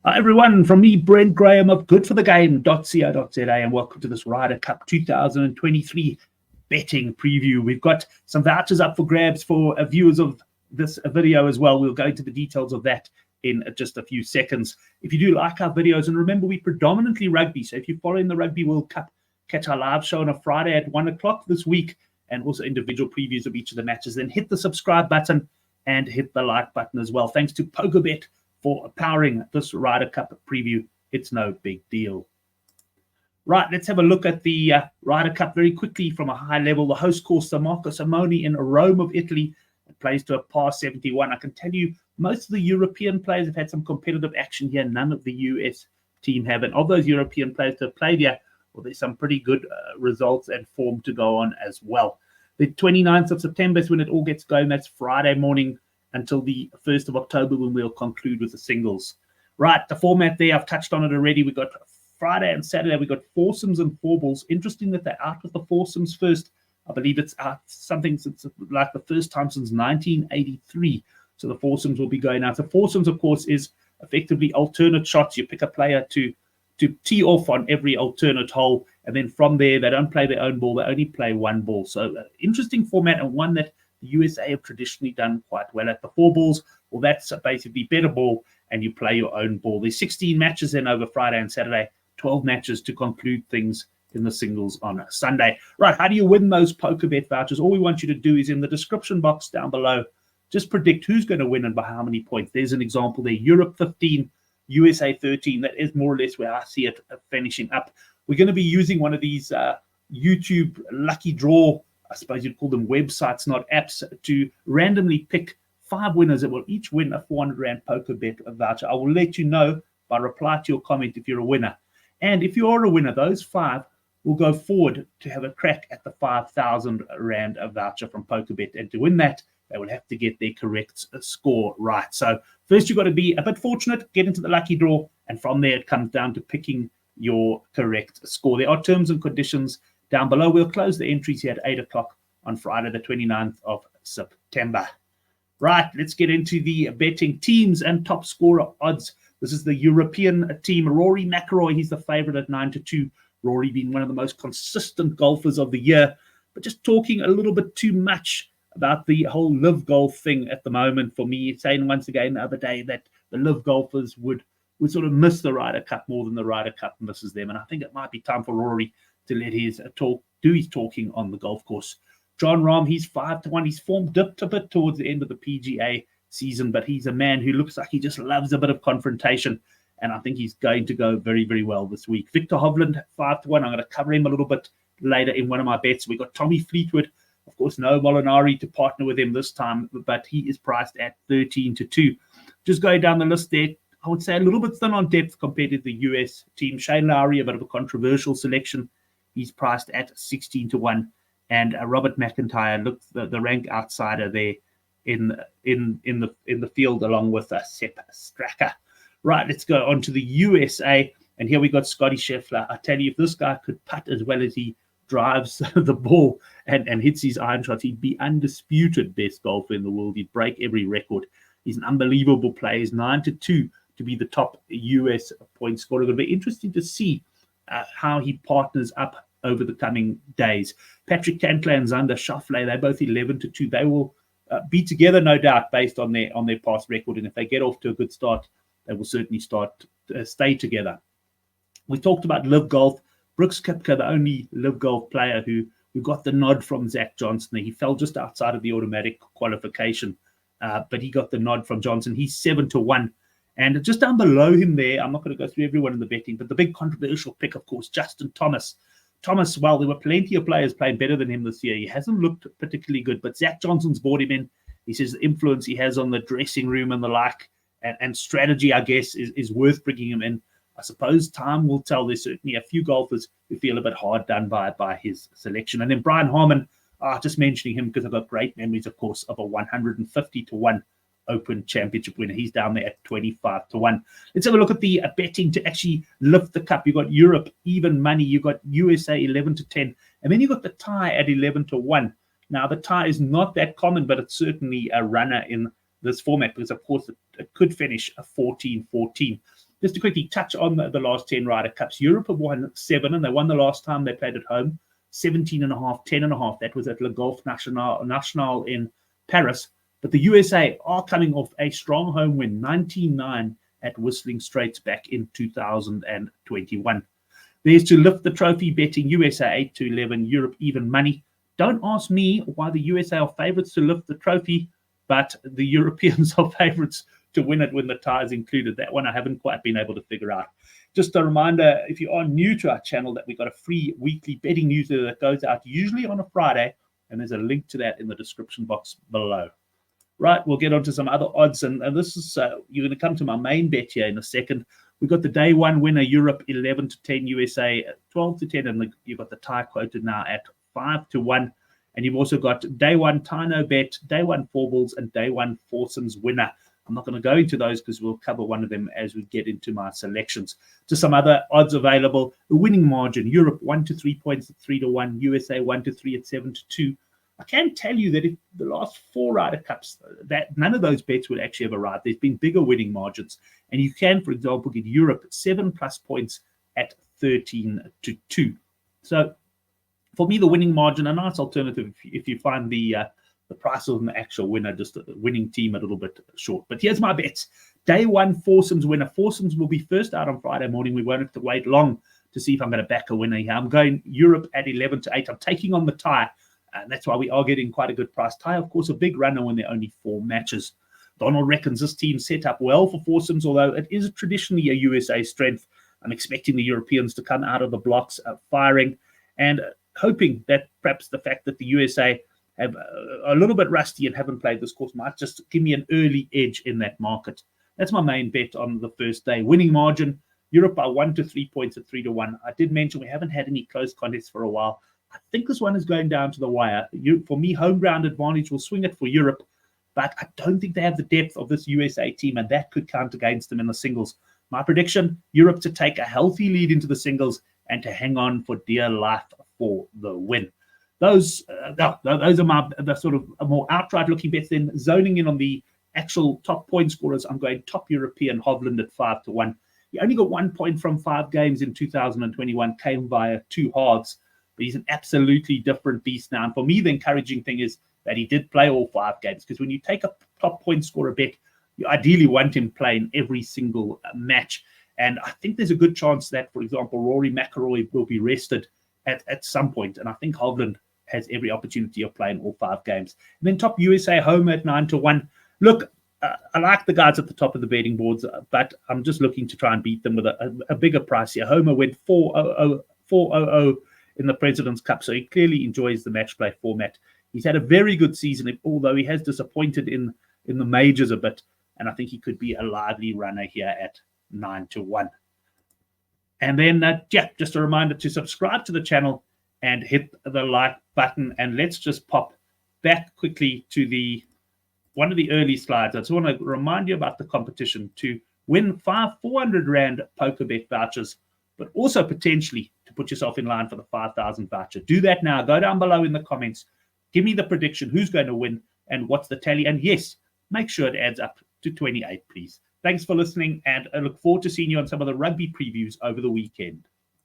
Hi everyone, from me, Brent Graham of Goodforthegame.co.za, and welcome to this Ryder Cup 2023 betting preview. We've got some vouchers up for grabs for viewers of this video as well. We'll go into the details of that in just a few seconds. If you do like our videos, and remember, we predominantly rugby, so if you're following the Rugby World Cup, catch our live show on a Friday at 1 o'clock this week, and also individual previews of each of the matches. Then hit the subscribe button and hit the like button as well. Thanks to Pokerbet for powering this Ryder Cup preview. It's no big deal. Right, let's have a look at the Ryder Cup very quickly from a high level. The host course, the Marco Simone in Rome of Italy, plays to a par 71. I can tell you most of the European players have had some competitive action here. None of the US team have. And of those European players that have played here, well, there's some pretty good results and form to go on as well. The 29th of September is when it all gets going. That's Friday morning until the 1st of October when we'll conclude with the singles. Right, the format there, I've touched on it already. We've got Friday and Saturday, we've got foursomes and four balls. Interesting that they're out with the foursomes first. I believe it's out something since like the first time since 1983. So the foursomes will be going out. The foursomes, of course, is effectively alternate shots. You pick a player to tee off on every alternate hole, and then from there, they don't play their own ball. They only play one ball. So interesting format, and one that the USA have traditionally done quite well at. The four balls, well, that's basically better ball, and you play your own ball. There's 16 matches then over Friday and Saturday, 12 matches to conclude things in the singles on Sunday. Right, how do you win those Pokerbet vouchers? All we want you to do is in the description box down below, just predict who's going to win and by how many points. There's an example there. Europe 15, USA 13. That is more or less where I see it finishing up. We're going to be using one of these YouTube lucky draw, I suppose you'd call them websites, not apps, to randomly pick 5 winners that will each win a 400 Rand Pokerbet voucher. I will let you know by reply to your comment if you're a winner. And if you are a winner, those 5 will go forward to have a crack at the 5,000 Rand voucher from Pokerbet. And to win that, they will have to get their correct score right. So first, you've got to be a bit fortunate, get into the lucky draw, and from there, it comes down to picking your correct score. There are terms and conditions down below. We'll close the entries here at 8 o'clock on Friday, the 29th of September. Right, let's get into the betting teams and top scorer odds. This is the European team. Rory McIlroy, he's the favorite at 9-2. Rory being one of the most consistent golfers of the year, but just talking a little bit too much about the whole live golf thing at the moment for me. Saying once again the other day that the live golfers would sort of miss the Ryder Cup more than the Ryder Cup misses them. And I think it might be time for Rory to let his do his talking on the golf course. John Rahm, he's 5-1. His form dipped a bit towards the end of the PGA season, but he's a man who looks like he just loves a bit of confrontation. And I think he's going to go very, very well this week. Victor Hovland, 5-1. I'm going to cover him a little bit later in one of my bets. We've got Tommy Fleetwood. Of course, no Molinari to partner with him this time, but he is priced at 13-2. Just going down the list there, I would say a little bit thin on depth compared to the US team. Shane Lowry, a bit of a controversial selection. He's priced at 16-1. And Robert McIntyre, look, the rank outsider there in the field, along with Sepp Straka. Right, let's go on to the USA. And here we got Scotty Scheffler. I tell you, if this guy could putt as well as he drives the ball and hits his iron shots, he'd be undisputed best golfer in the world. He'd break every record. He's an unbelievable player. He's 9-2 to be the top US point scorer. It'll be interesting to see how he partners up over the coming days. Patrick Cantlay and Xander Schauffele, they're both 11-2. They will be together, no doubt, based on their past record. And if they get off to a good start, they will certainly stay together. We talked about live golf. Brooks Koepka, the only live golf player who got the nod from Zach Johnson. He fell just outside of the automatic qualification, but he got the nod from Johnson. He's 7-1. And just down below him there, I'm not going to go through everyone in the betting, but the big controversial pick, of course, Justin Thomas. Thomas, well, there were plenty of players playing better than him this year. He hasn't looked particularly good, but Zach Johnson's brought him in. He says the influence he has on the dressing room and the like, and strategy, I guess, is worth bringing him in. I suppose time will tell. There's certainly a few golfers who feel a bit hard done by his selection. And then Brian Harman, just mentioning him because I've got great memories, of course, of a 150-1 Open Championship winner. He's down there at 25-1. Let's have a look at the betting to actually lift the cup. You've got Europe, even money. You've got USA 11-10. And then you've got the tie at 11-1. Now, the tie is not that common, but it's certainly a runner in this format because, of course, it could finish a 14-14. just to quickly touch on the last 10 Ryder Cups, Europe have won 7, and they won the last time they played at home, 17.5, 10.5. That was at Le Golf National in Paris. But the USA are coming off a strong home win, 19-9 at Whistling Straits back in 2021. There's to lift the trophy betting, USA 8-11, Europe even money. Don't ask me why the USA are favourites to lift the trophy, but the Europeans are favourites to win it when the tie is included. That one I haven't quite been able to figure out. Just a reminder, if you are new to our channel, that we've got a free weekly betting newsletter that goes out usually on a Friday, and there's a link to that in the description box below. Right, we'll get on to some other odds, and this is you're going to come to my main bet here in a second. We've got the day one winner, Europe 11-10, USA 12-10, and you've got the tie quoted now at 5-1. And you've also got day one Tino bet, day one four balls, and day one foursomes winner. I'm not going to go into those because we'll cover one of them as we get into my selections. Just some other odds available. The winning margin, Europe 1 to 3 points at 3-1, USA 1 to 3 at 7-2. I can tell you that if the last 4 Ryder Cups, that none of those bets would actually have arrived. There's been bigger winning margins. And you can, for example, get Europe 7+ points at 13-2. So for me, the winning margin, a nice alternative if you find the price of an actual winner, just a winning team a little bit short. But here's my bets. Day one foursomes winner. Foursomes will be first out on Friday morning. We won't have to wait long to see if I'm going to back a winner here. I'm going Europe at 11-8. I'm taking on the tie. And that's why we are getting quite a good price. Tie, of course, a big runner when there are only 4 matches. Donald reckons this team set up well for foursomes, although it is traditionally a USA strength. I'm expecting the Europeans to come out of the blocks firing and hoping that perhaps the fact that the USA have a little bit rusty and haven't played this course might just give me an early edge in that market. That's my main bet on the first day. Winning margin, Europe by 1 to 3 points at 3-1. I did mention we haven't had any close contests for a while. I think this one is going down to the wire. For me, home ground advantage will swing it for Europe, but I don't think they have the depth of this USA team, and that could count against them in the singles. My prediction, Europe to take a healthy lead into the singles and to hang on for dear life for the win. Those are the sort of more outright looking bets. Then zoning in on the actual top point scorers, I'm going top European Hovland at 5-1. He only got 1 point from 5 games in 2021, came via 2 halves. But he's an absolutely different beast now. And for me, the encouraging thing is that he did play all 5 games. Because when you take a top point scorer bet, you ideally want him playing every single match. And I think there's a good chance that, for example, Rory McIlroy will be rested at some point. And I think Hovland has every opportunity of playing all 5 games. And then top USA home at 9-1. Look, I like the guys at the top of the betting boards, but I'm just looking to try and beat them with a bigger price here. Homer went 4-0 in the President's Cup, so he clearly enjoys the match play format. He's had a very good season, although he has disappointed in the majors a bit, and I think he could be a lively runner here at 9-1. And then, just a reminder to subscribe to the channel and hit the like button. And let's just pop back quickly to one of the early slides. I just want to remind you about the competition to win 400 Rand Pokerbet vouchers, but also potentially to put yourself in line for the 5,000 voucher. Do that now. Go down below in the comments. Give me the prediction. Who's going to win and what's the tally? And yes, make sure it adds up to 28, please. Thanks for listening, and I look forward to seeing you on some of the rugby previews over the weekend.